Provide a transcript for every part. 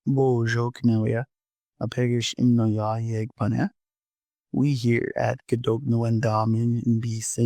Bojo Knalia, a Pegish Imnoya Pana. We here at Nipissing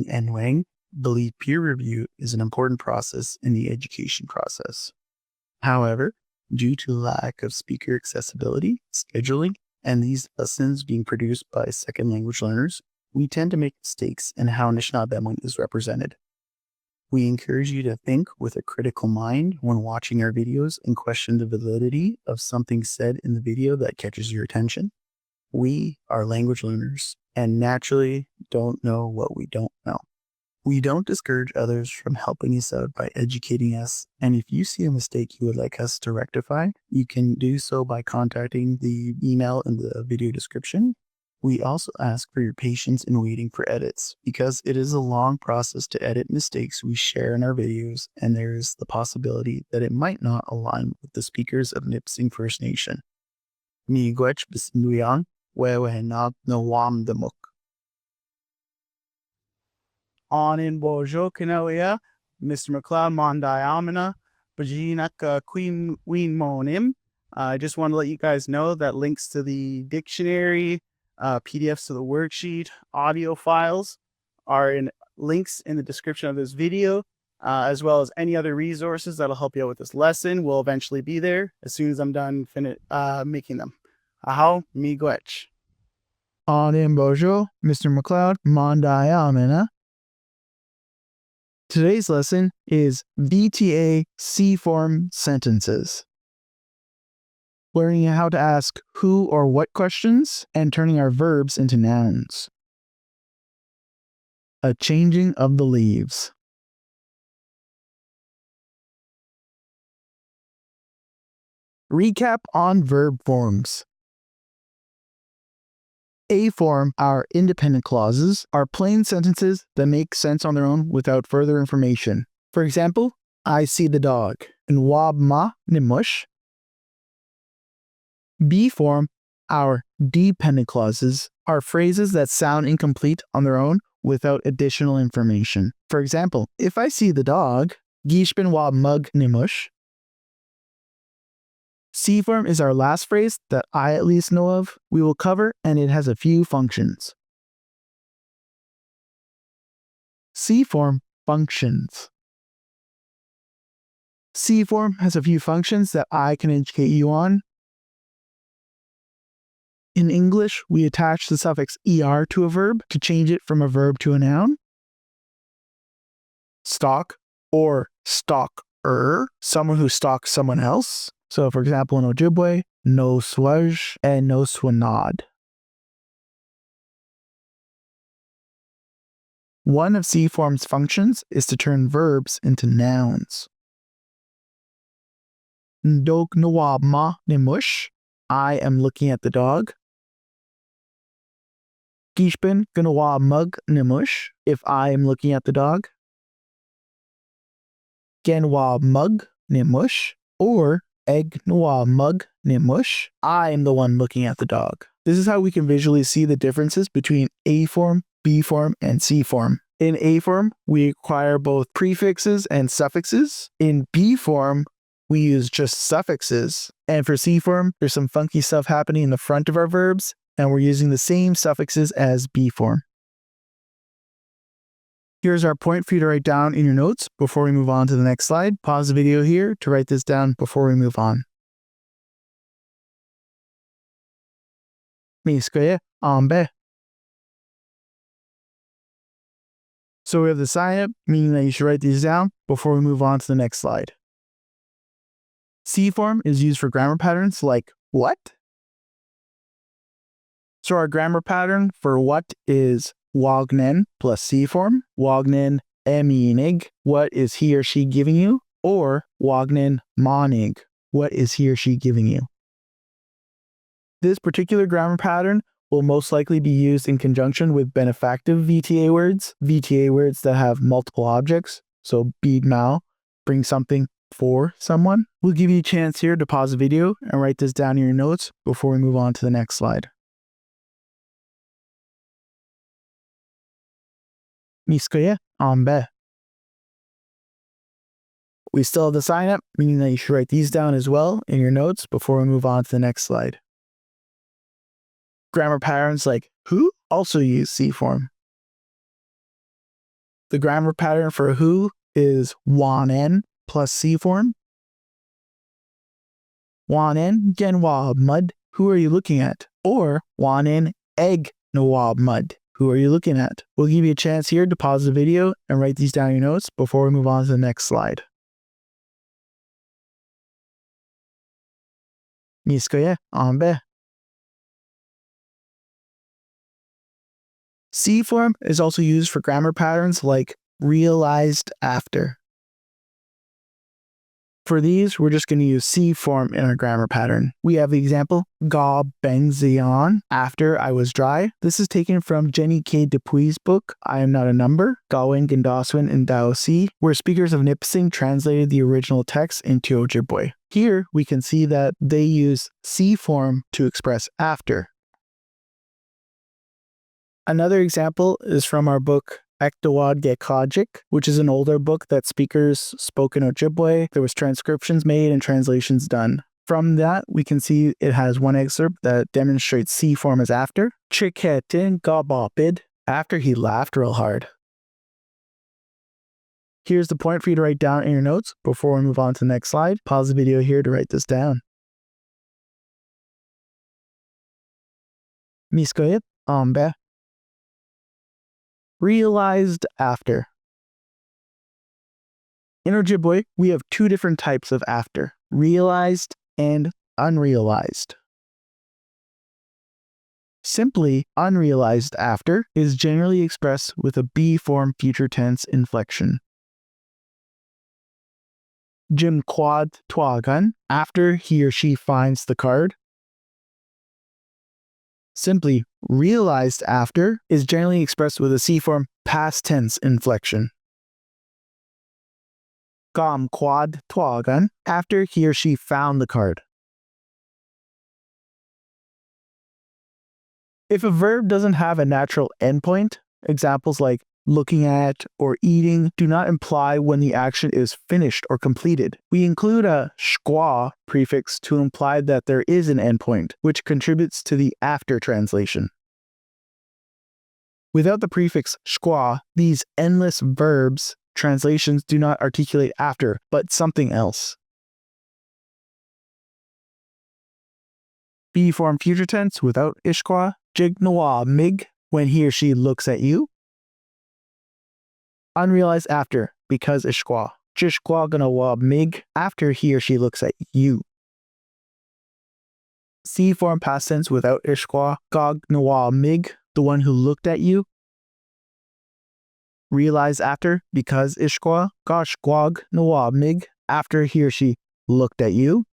Nishnaabemwin believe peer review is an important process in the education process. However, due to lack of speaker accessibility, scheduling, and these lessons being produced by second language learners, we tend to make mistakes in how Nishnaabemwin is represented. We encourage you to think with a critical mind when watching our videos and question the validity of something said in the video that catches your attention. We are language learners and naturally don't know what we don't know. We don't discourage others from helping us out by educating us, and if you see a mistake you would like us to rectify, you can do so by contacting the email in the video description. We also ask for your patience in waiting for edits, because it is a long process to edit mistakes we share in our videos, and there is the possibility that it might not align with the speakers of Nipissing First Nation. Miigwech Bisinduyang, Wewehenag Nawamdamuk. On in Bojo Kanalia, Mr. McLeod Mondai Amina, Bajinak Queen Ween Monim. I just want to let you guys know that links to the dictionary, PDFs to the worksheet, audio files are in links in the description of this video, as well as any other resources that'll help you out with this lesson will eventually be there as soon as I'm done making them. Ahau miigwech. On in Bojo, Mr. McLeod Mondai Amina. Today's lesson is VTA C-form sentences. Learning how to ask who or what questions and turning our verbs into nouns. A changing of the leaves. Recap on verb forms. A form, our independent clauses, are plain sentences that make sense on their own without further information. For example, I see the dog. Nwabma nimush. B form, our dependent clauses, are phrases that sound incomplete on their own without additional information. For example, if I see the dog, Gishbin wa mug nimush. C form is our last phrase that I at least know of. We will cover, and it has a few functions. C form functions. C form has a few functions that I can educate you on. In English, we attach the suffix er to a verb to change it from a verb to a noun. Stalk or stalker, someone who stalks someone else. So, for example, in Ojibwe, no swaj and no swanad. One of C form's functions is to turn verbs into nouns. Ndok nawabma nimush, I am looking at the dog. Gishbin gnawa mug nimush, if I am looking at the dog. Genwa mug nimush, or Egg noir mug nimush, I am the one looking at the dog. This is how we can visually see the differences between A form, B form, and C form. In A form, we acquire both prefixes and suffixes. In B form, we use just suffixes. And for C form, there's some funky stuff happening in the front of our verbs, and we're using the same suffixes as B form. Here's our point for you to write down in your notes before we move on to the next slide. Pause the video here to write this down before we move on. Miskoye ambe. So we have the sign up, meaning that you should write these down before we move on to the next slide. C form is used for grammar patterns like what? So our grammar pattern for what is Wagnen plus C form. Wagnen eminig, what is he or she giving you? Or Wagnen manig, what is he or she giving you? This particular grammar pattern will most likely be used in conjunction with benefactive VTA words that have multiple objects. So bead mao, bring something for someone. We'll give you a chance here to pause the video and write this down in your notes before we move on to the next slide. Miskoye ambe. We still have the sign up, meaning that you should write these down as well in your notes before we move on to the next slide. Grammar patterns like who also use C form. The grammar pattern for who is wanen plus C form. Wanen genwab mud, who are you looking at? Or wanen egg nawab mud, who are you looking at? We'll give you a chance here to pause the video and write these down in your notes before we move on to the next slide. Miskoye ambe. C form is also used for grammar patterns like realized after. For these, we're just going to use C form in our grammar pattern. We have the example, Ga benzion, after I was dry. This is taken from Jenny K. Dupuy's book, I Am Not a Number, Gawain Gandaswin and Dao Si, where speakers of Nipissing translated the original text into Ojibwe. Here, we can see that they use C form to express after. Another example is from our book, Ektawad Gekajik, which is an older book that speakers spoke in Ojibwe. There was transcriptions made and translations done. From that, we can see it has one excerpt that demonstrates C form as after. Chiketin gabopid, after he laughed real hard. Here's the point for you to write down in your notes before we move on to the next slide. Pause the video here to write this down. Miskoyet ambe. Realized after. In Ojibwe, we have two different types of after, realized and unrealized. Simply, unrealized after is generally expressed with a B form future tense inflection. Jim quad twagan, after he or she finds the card. Simply, realized after is generally expressed with a C form past tense inflection. Gam quad twagan, after he or she found the card. If a verb doesn't have a natural endpoint, examples like looking at or eating do not imply when the action is finished or completed. We include a schwa prefix to imply that there is an endpoint, which contributes to the after translation. Without the prefix schwa, these endless verbs translations do not articulate after, but something else. B form future tense without ishkwa, jignawa mig, when he or she looks at you. Unrealized after, because ishkwa. Jishkwa ganawa mig, after he or she looks at you. C form past tense without ishkwa, gog nawa mig, the one who looked at you. Realized after, because ishkwa, gosh gwag nawa mig, after he or she looked at you.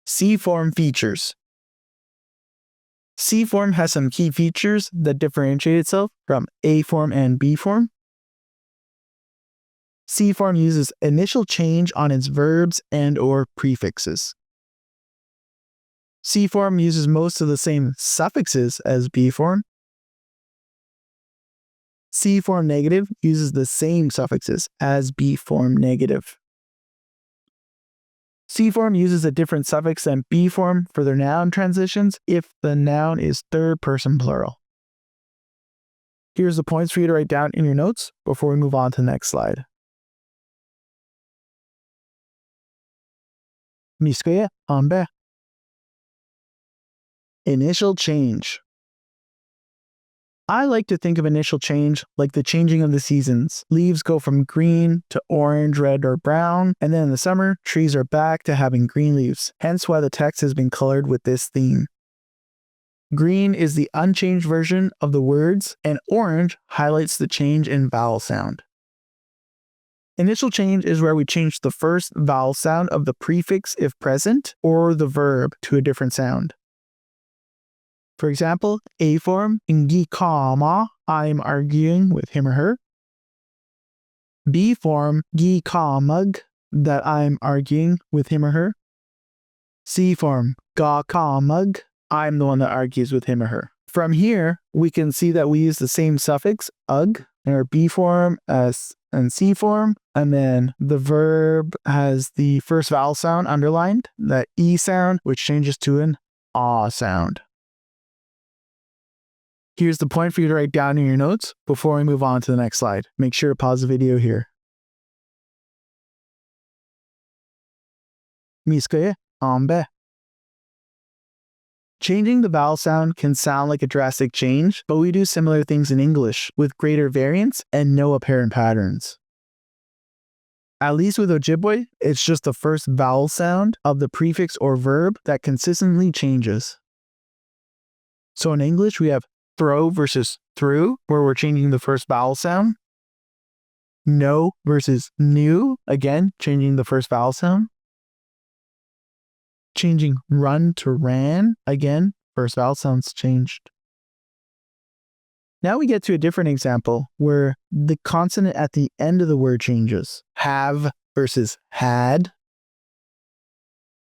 C form features. C form has some key features that differentiate itself from A form and B form. C form uses initial change on its verbs and or prefixes. C form uses most of the same suffixes as B form. C form negative uses the same suffixes as B form negative. C form uses a different suffix than B form for their noun transitions if the noun is third person plural. Here's the points for you to write down in your notes before we move on to the next slide. Miskoye ambe. Initial change. I like to think of initial change like the changing of the seasons. Leaves go from green to orange, red, or brown, and then in the summer, trees are back to having green leaves, hence why the text has been colored with this theme. Green is the unchanged version of the words, and orange highlights the change in vowel sound. Initial change is where we change the first vowel sound of the prefix if present, or the verb to a different sound. For example, A form, ingi kama, I'm arguing with him or her. B form, gi kamag, that I'm arguing with him or her. C form, ga kamag, I'm the one that argues with him or her. From here, we can see that we use the same suffix, ug, in our B form, S, and C form. And then the verb has the first vowel sound underlined, that E sound, which changes to an ah sound. Here's the point for you to write down in your notes before we move on to the next slide. Make sure to pause the video here. Miskoye ambe. Changing the vowel sound can sound like a drastic change, but we do similar things in English with greater variance and no apparent patterns. At least with Ojibwe, it's just the first vowel sound of the prefix or verb that consistently changes. So in English, we have throw versus through, where we're changing the first vowel sound. No versus new, again, changing the first vowel sound. Changing run to ran, again, first vowel sounds changed. Now we get to a different example where the consonant at the end of the word changes. Have versus had.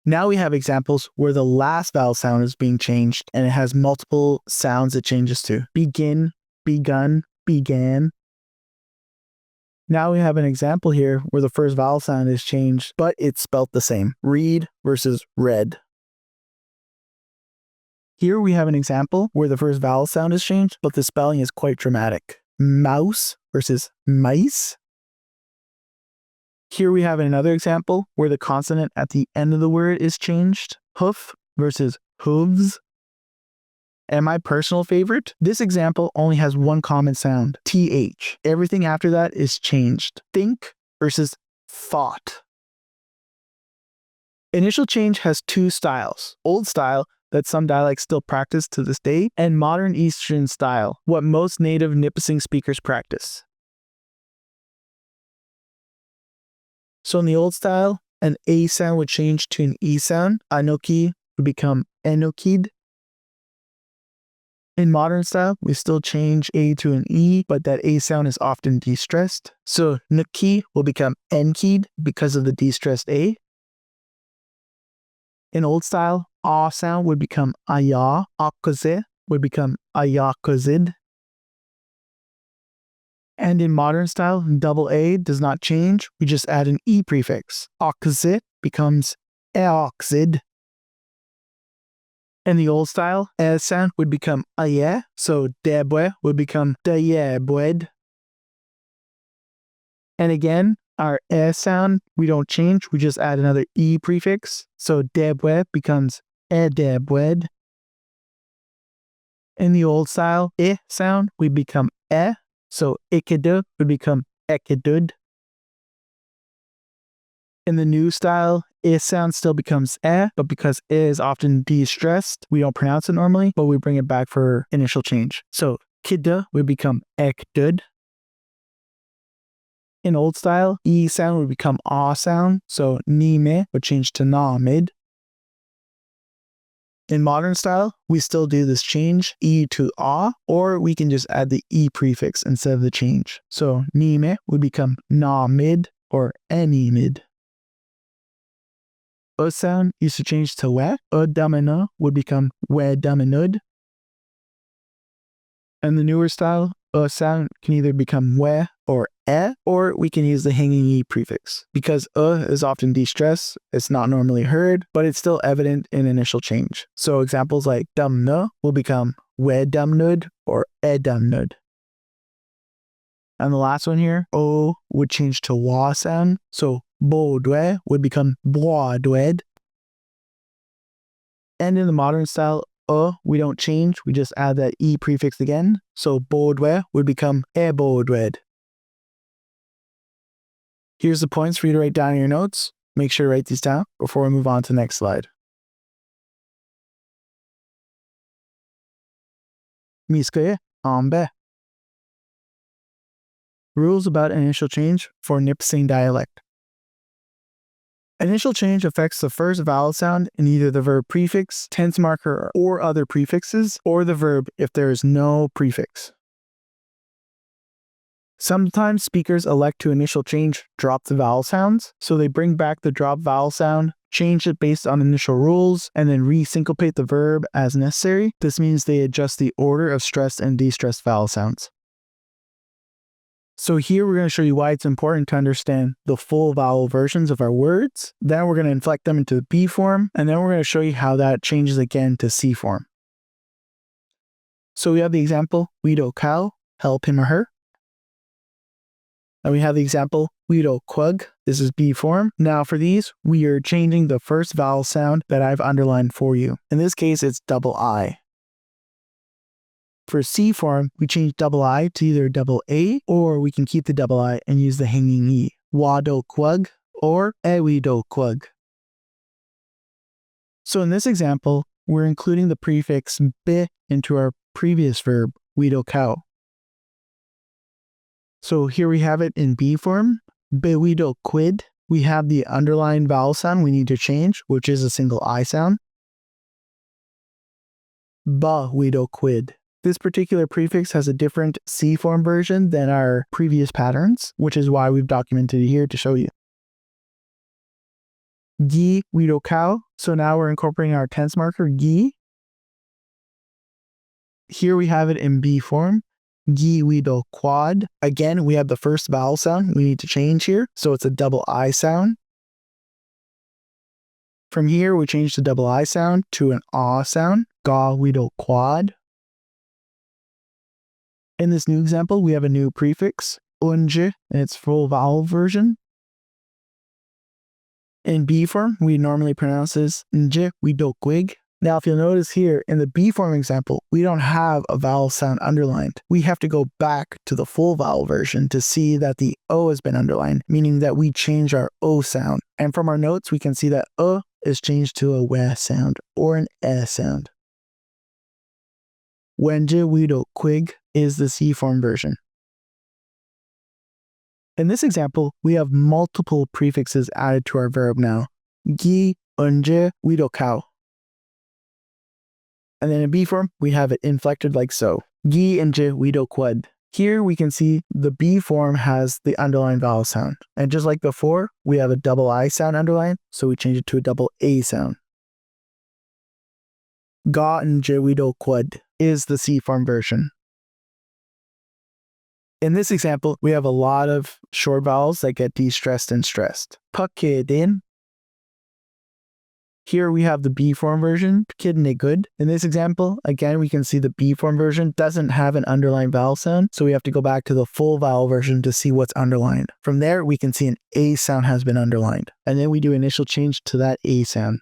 Now we have examples where the last vowel sound is being changed and it has multiple sounds it changes to. Begin, begun, began. Now we have an example here where the first vowel sound is changed, but it's spelt the same. Read versus read. Here we have an example where the first vowel sound is changed, but the spelling is quite dramatic. Mouse versus mice. Here we have another example where the consonant at the end of the word is changed. Hoof versus hooves. And my personal favorite, this example only has one common sound, TH. Everything after that is changed. Think versus thought. Initial change has two styles. Old style, that some dialects still practice to this day, and modern Eastern style, what most native Nipissing speakers practice. So in the old style, an A sound would change to an E sound. Anoki would become enokid. In modern style, we still change A to an E, but that A sound is often de-stressed. So nuki will become enkid because of the de-stressed A. In old style, A sound would become aya, akaze would become ayakozid. And in modern style, double A does not change. We just add an E prefix. Akzit becomes eoxid. In the old style, E sound would become aye, so debwe would become dayebwed. And again, our E sound, we don't change. We just add another E prefix. So debwe becomes edebwed. In the old style, I sound, we become E. So ikidu would become ekidud. In the new style, I sound still becomes eh, but because I is often de-stressed, we don't pronounce it normally, but we bring it back for initial change. So kidda would become ekdud. In old style, E sound would become ah sound, so nime would change to namid. In modern style, we still do this change, E to ah, or we can just add the E prefix instead of the change. So nime would become namid or animid. Sound used to change to we. Damina would become we daminud. And the newer style, sound can either become we or or we can use the hanging E prefix. Because is often de-stressed, it's not normally heard, but it's still evident in initial change. So examples like damna will become we damnud or damnud. And the last one here, O would change to wa sound. So bodwe would become boadwed. And in the modern style, we don't change, we just add that E prefix again. So bodwe would become ebodwed. Here's the points for you to write down in your notes. Make sure to write these down before we move on to the next slide. Miskoye ambe. Rules about initial change for Nipissing dialect. Initial change affects the first vowel sound in either the verb prefix, tense marker, or other prefixes, or the verb if there is no prefix. Sometimes speakers elect to initial change drop the vowel sounds, so they bring back the drop vowel sound, change it based on initial rules, and then re-syncopate the verb as necessary. This means they adjust the order of stressed and de-stressed vowel sounds. So here we're going to show you why it's important to understand the full vowel versions of our words. Then we're going to inflect them into the B form, and then we're going to show you how that changes again to C form. So we have the example, we do cow, help him or her. And we have the example, we do quug, this is B form. Now for these, we are changing the first vowel sound that I've underlined for you. In this case, it's double I. For C form, we change double I to either double A, or we can keep the double I and use the hanging E. Wa do quug or we do quug. So in this example, we're including the prefix be into our previous verb, we do cow. So here we have it in B form, be we do quid. We have the underlined vowel sound we need to change, which is a single I sound. Ba we do quid. This particular prefix has a different C form version than our previous patterns, which is why we've documented it here to show you. Gi we do cow. So now we're incorporating our tense marker, gi. Here we have it in B form. Gi we do quad. Again, we have the first vowel sound we need to change here. So it's a double I sound. From here, we change the double I sound to an ah sound. Ga we do quad. In this new example, we have a new prefix, unje, in its full vowel version. In B form, we normally pronounce this nje, we do quig. Now, if you'll notice here, in the B form example, we don't have a vowel sound underlined. We have to go back to the full vowel version to see that the O has been underlined, meaning that we change our O sound. And from our notes, we can see that is changed to a we sound or an e sound. Wenje we do quig is the C form version. In this example, we have multiple prefixes added to our verb now. Gi, unje, we do cow. And then in B form, we have it inflected like so. Gi, unje, we do quad. Here we can see the B form has the underlined vowel sound. And just like before, we have a double I sound underlined, so we change it to a double A sound. Ga, unje, we do quad is the C form version. In this example, we have a lot of short vowels that get de-stressed and stressed. Pakidin. Here we have the B form version, good. In this example, again, we can see the B form version doesn't have an underlined vowel sound, so we have to go back to the full vowel version to see what's underlined. From there, we can see an A sound has been underlined, and then we do initial change to that A sound.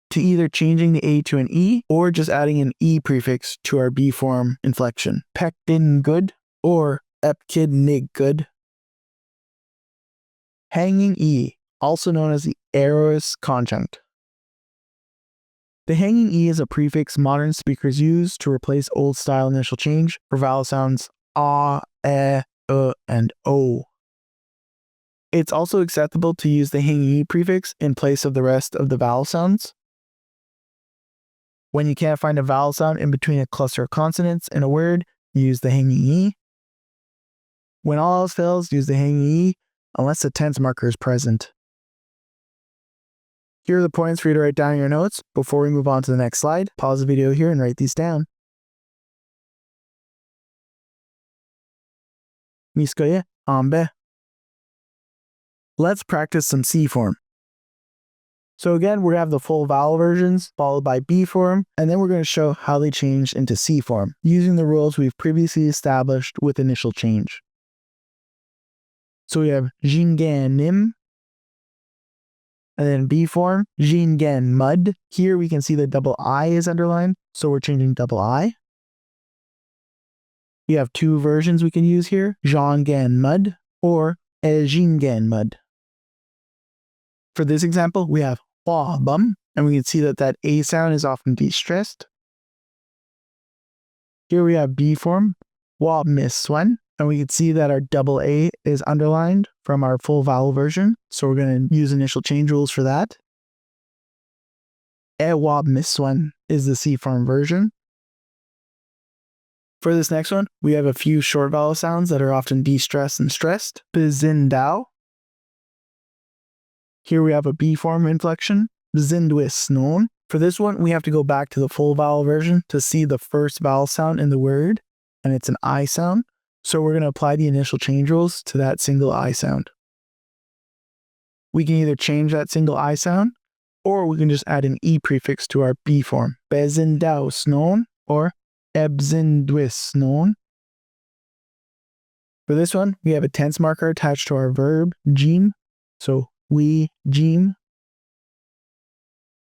To either changing the A to an E or just adding an E prefix to our B form inflection. Pekdin good or epkid good. Hanging E, also known as the aorist conjunct. The hanging E is a prefix modern speakers use to replace old style initial change for vowel sounds ah, and o. It's also acceptable to use the hanging E prefix in place of the rest of the vowel sounds. When you can't find a vowel sound in between a cluster of consonants in a word, use the hanging E. When all else fails, use the hanging E unless the tense marker is present. Here are the points for you to write down in your notes. Before we move on to the next slide, pause the video here and write these down. Miskoye ambe. Let's practice some C form. So again, we have the full vowel versions followed by B form, and then we're going to show how they change into C form using the rules we've previously established with initial change. So we have jinganim, and then B form, jingan mud. Here we can see the double I is underlined, so we're changing double I. We have two versions we can use here, jangan mud or jingan mud. For this example, we have hua bum, and we can see that that A sound is often de-stressed. Here we have B form, wa miss one, and we can see that our double A is underlined from our full vowel version, so we're going to use initial change rules for that. E wa miss one is the C form version. For this next one, we have a few short vowel sounds that are often de-stressed and stressed. Bizindao. Here we have a B form inflection, zindwisnon. For this one, we have to go back to the full vowel version to see the first vowel sound in the word, and it's an I sound. So we're going to apply the initial change rules to that single I sound. We can either change that single I sound, or we can just add an E prefix to our B form. Bezindausnon or ebzindwisnon. For this one, we have a tense marker attached to our verb, jim. So we jim.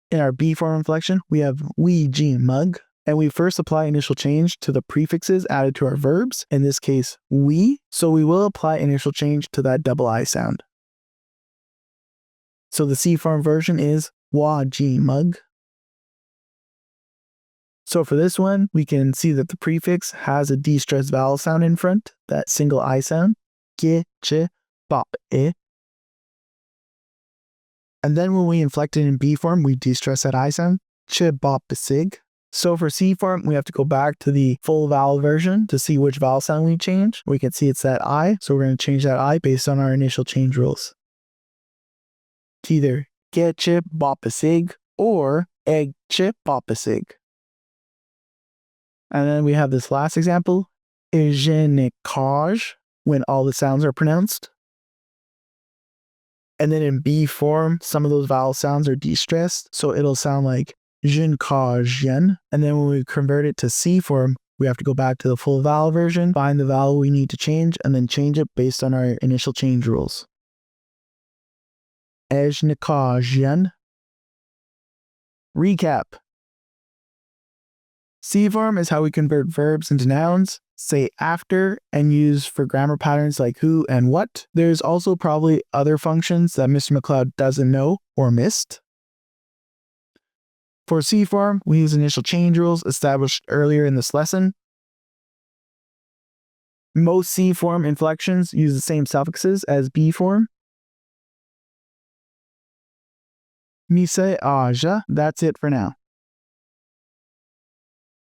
In our B form inflection, we have we jim mug. And we first apply initial change to the prefixes added to our verbs, in this case, we. So we will apply initial change to that double I sound. So the C form version is wa ji mug. So for this one, we can see that the prefix has a de-stressed vowel sound in front, that single I sound. Ge, che, bop, e. And then when we inflect it in B form, we de-stress that I sound. Che, bop, sig. So for C form, we have to go back to the full vowel version to see which vowel sound we change. We can see it's that I, so we're going to change that I based on our initial change rules. It's either getche bopasig or eggche bopasig. And then we have this last example, egenikaj, when all the sounds are pronounced. And then in B form, some of those vowel sounds are de-stressed, so it'll sound like Jinkajian. And then when we convert it to C form, we have to go back to the full vowel version, find the vowel we need to change, and then change it based on our initial change rules. Ejnikajian. Recap. C form is how we convert verbs into nouns, say after, and use for grammar patterns like who and what. There's also probably other functions that Mr. McLeod doesn't know or missed. For C form, we use initial change rules established earlier in this lesson. Most C form inflections use the same suffixes as B form. Mise aja, that's it for now.